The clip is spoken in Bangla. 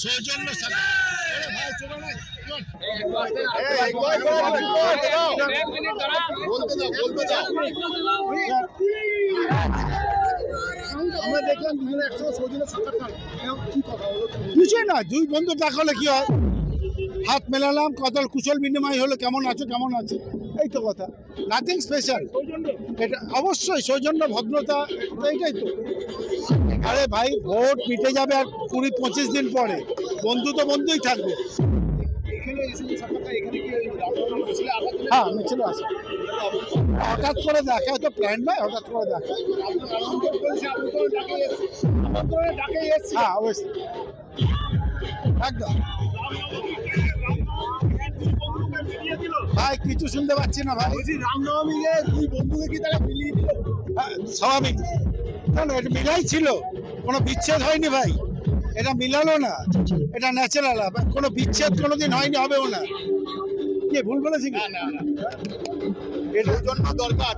সৌজন্য আমরা দেখলাম দুজনে একসঙ্গে সৌজন্য কিছুই না, দুই বন্ধু দেখা হলে কি হয়, হাত মেলালাম, কত কুশল বিনিময় হলো, কেমন আছো কেমন আছে, এই তো কথা, নাথিং স্পেশাল। এটা অবশ্যই সৌজন্য, ভদ্রতা, এইটাই তো। আরে ভাই, ভোট মিটে যাবে আর 20-25 দিন পরে, বন্ধু তো বন্ধুই থাকবে। হ্যাঁ, মিছিলে আসে, হঠাৎ করে দেখা, তো প্ল্যান নয়, হঠাৎ করে দেখা। হ্যাঁ, অবশ্যই, একদম। ভাই কিছু শুনতে পাচ্ছি না ভাই। রামনবমীকে দুই বন্ধুকে কি তারা মিলিয়ে দিল? স্বাভাবিক, কেন এটা মিলাই ছিল, কোনো বিচ্ছেদ হয়নি ভাই, এটা মিলালো না, এটা ন্যাচারাল, কোনো বিচ্ছেদ কোনোদিন হয়নি, হবেও না। কে ভুল বলেছি? না, এটার জন্য দরকার